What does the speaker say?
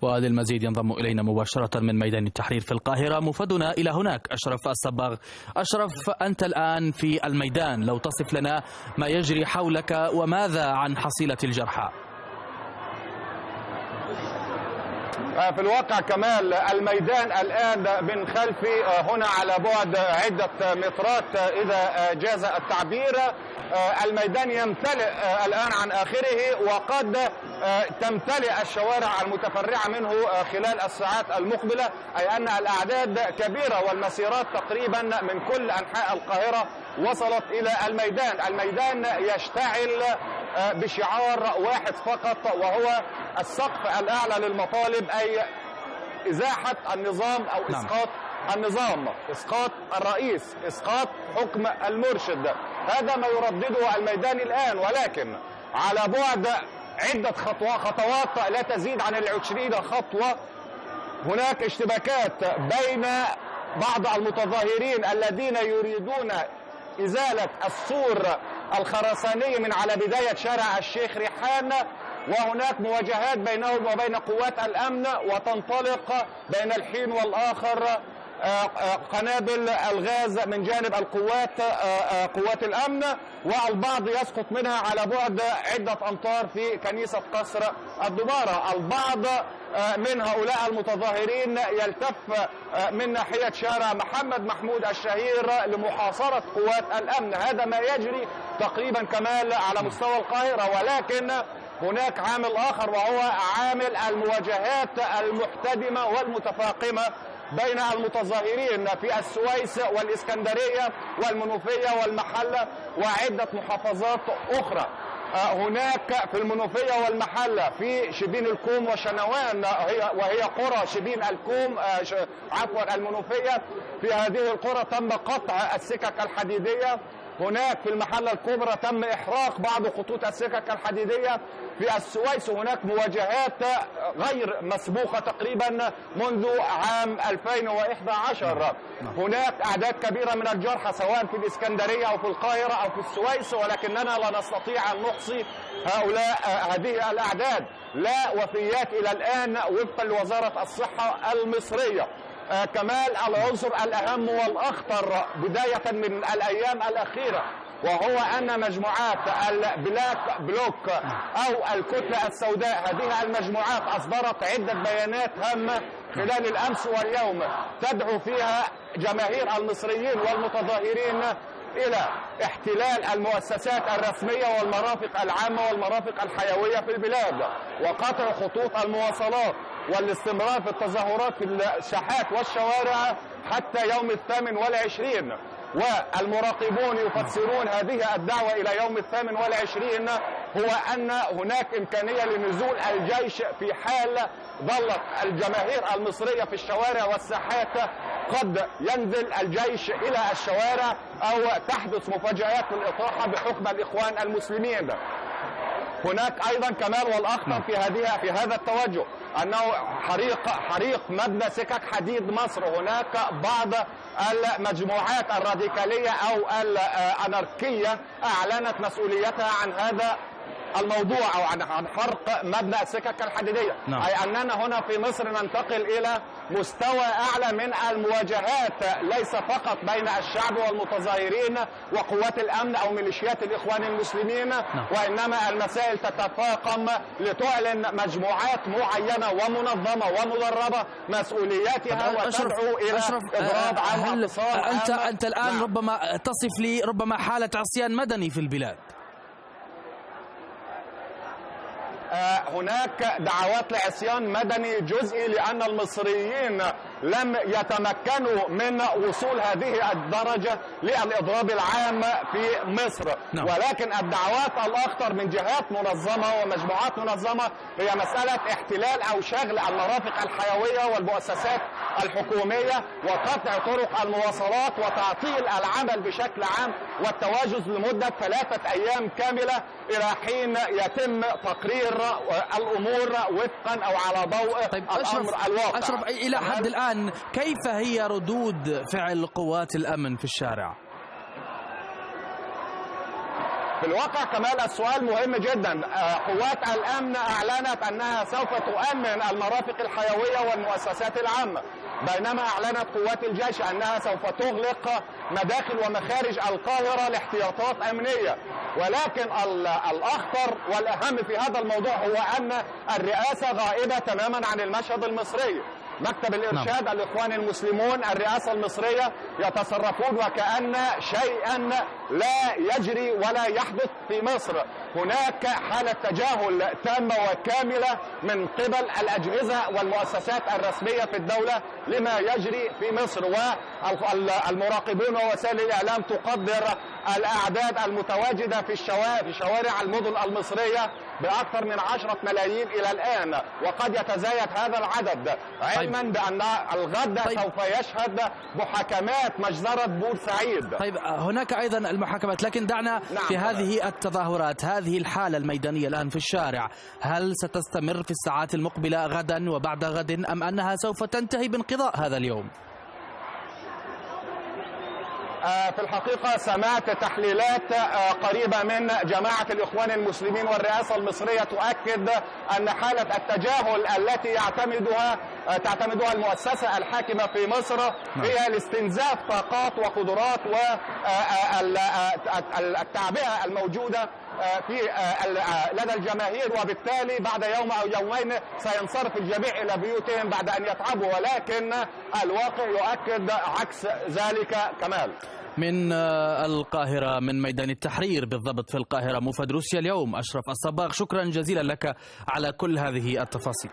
وللمزيد ينضم إلينا مباشرة من ميدان التحرير في القاهرة مفدنا إلى هناك أشرف الصباغ. أشرف، أنت الآن في الميدان، لو تصف لنا ما يجري حولك وماذا عن حصيلة الجرحى؟ في الواقع كمال، الميدان الآن من خلفي هنا على بعد عدة مترات إذا جاز التعبير. الميدان يمتلئ الآن عن آخره، وقد تمتلئ الشوارع المتفرعة منه خلال الساعات المقبلة، أي أن الأعداد كبيرة والمسيرات تقريبا من كل أنحاء القاهرة وصلت إلى الميدان. الميدان يشتعل بشعار واحد فقط، وهو السقف الأعلى للمطالب، أي إزاحة النظام أو إسقاط النظام، إسقاط الرئيس، إسقاط حكم المرشد. هذا ما يردده الميدان الآن، ولكن على بعد عدة خطوات لا تزيد عن 20 خطوة هناك اشتباكات بين بعض المتظاهرين الذين يريدون إزالة السور الخرساني من على بداية شارع الشيخ ريحان، وهناك مواجهات بينهم وبين قوات الأمن، وتنطلق بين الحين والآخر قنابل الغاز من جانب قوات الأمن، والبعض يسقط منها على بعد عدة أمتار في كنيسة قصر الدبارة. البعض من هؤلاء المتظاهرين يلتف من ناحية شارع محمد محمود الشهير لمحاصرة قوات الأمن. هذا ما يجري تقريبا كمال على مستوى القاهرة، ولكن هناك عامل آخر، وهو عامل المواجهات المحتدمة والمتفاقمة بين المتظاهرين في السويس والإسكندرية والمنوفية والمحلة وعدة محافظات أخرى. هناك في المنوفية والمحلة في شبين الكوم وشنوان، وهي قرى شبين الكوم المنوفية، في هذه القرى تم قطع السكك الحديدية. هناك في المحلة الكبرى تم إحراق بعض خطوط السكك الحديدية. في السويس هناك مواجهات غير مسبوقة تقريبا منذ عام 2011. هناك أعداد كبيرة من الجرحى سواء في الإسكندرية أو في القاهرة أو في السويس، ولكننا لا نستطيع أن نحصي هذه الأعداد. لا وفيات إلى الآن وفقا لوزارة الصحة المصرية. كمال، العنصر الأهم والأخطر بداية من الأيام الأخيرة وهو أن مجموعات البلاك بلوك أو الكتلة السوداء، هذه المجموعات أصدرت عدة بيانات هامة خلال الأمس واليوم تدعو فيها جماهير المصريين والمتظاهرين إلى احتلال المؤسسات الرسمية والمرافق العامة والمرافق الحيوية في البلاد، وقطع خطوط المواصلات، والاستمرار في التظاهرات في الساحات والشوارع حتى يوم 28. والمراقبون يفسرون هذه الدعوة إلى يوم 28 هو أن هناك إمكانية لنزول الجيش في حال ظلت الجماهير المصرية في الشوارع والساحات. قد ينزل الجيش إلى الشوارع أو تحدث مفاجآت في الإطاحة بحكم الإخوان المسلمين. هناك أيضا كمال والأخطر في هذا التوجه أنه حريق مبنى سكك حديد مصر. هناك بعض المجموعات الراديكالية أو الأناركية أعلنت مسؤوليتها عن هذا الموضوع أو عن حرق مبنى السكك الحديدية. أي أننا هنا في مصر ننتقل إلى مستوى أعلى من المواجهات، ليس فقط بين الشعب والمتظاهرين وقوات الأمن أو ميليشيات الإخوان المسلمين، وإنما المسائل تتفاقم لتعلن مجموعات معينة ومنظمة ومدربة مسؤولياتها وتدعو إلى إضراب عن اقتصاد. أنت الآن ربما تصف لي ربما حالة عصيان مدني في البلاد. هناك دعوات لعصيان مدني جزئي لأن المصريين لم يتمكنوا من وصول هذه الدرجة للإضراب العام في مصر. ولكن الدعوات الأخطر من جهات منظمة ومجموعات منظمة هي مسألة احتلال أو شغل المرافق الحيوية والمؤسسات الحكومية وقطع طرق المواصلات وتعطيل العمل بشكل عام والتواجد لمدة 3 أيام كاملة إلى حين يتم تقرير الأمور وفقا أو على ضوء الأمر الواقع. أشرف، إلى حد الآن كيف هي ردود فعل قوات الأمن في الشارع؟ في الواقع كمال السؤال مهم جدا. قوات الأمن أعلنت أنها سوف تؤمن المرافق الحيوية والمؤسسات العامة، بينما أعلنت قوات الجيش أنها سوف تغلق مداخل ومخارج القاهرة لاحتياطات أمنية. ولكن الأخطر والأهم في هذا الموضوع هو أن الرئاسة غائبة تماما عن المشهد المصري. مكتب الإرشاد الإخوان المسلمون الرئاسة المصرية يتصرفون وكأن شيئا لا يجري ولا يحدث في مصر. هناك حالة تجاهل تامة وكاملة من قبل الأجهزة والمؤسسات الرسمية في الدولة لما يجري في مصر، والمراقبون ووسائل الإعلام تقدر الأعداد المتواجدة في شوارع المدن المصرية بأكثر من 10 ملايين إلى الآن، وقد يتزايد هذا العدد، علما بأن الغد سوف يشهد محاكمات مجزرة بورسعيد. طيب هناك أيضا المحاكمات، لكن دعنا في هذه التظاهرات، هذه الحالة الميدانية الآن في الشارع، هل ستستمر في الساعات المقبلة غدا وبعد غد أم أنها سوف تنتهي بانقضاء هذا اليوم؟ في الحقيقة سمعت تحليلات قريبة من جماعة الإخوان المسلمين والرئاسة المصرية تؤكد أن حالة التجاهل التي تعتمدها المؤسسة الحاكمة في مصر هي لاستنزاف طاقات وقدرات والتعبئة الموجودة في لدى الجماهير، وبالتالي بعد يوم أو يومين سينصرف الجميع إلى بيوتهم بعد أن يتعبوا، ولكن الواقع يؤكد عكس ذلك. كمال من القاهرة، من ميدان التحرير بالضبط في القاهرة، موفد روسيا اليوم، أشرف الصباغ، شكرا جزيلا لك على كل هذه التفاصيل.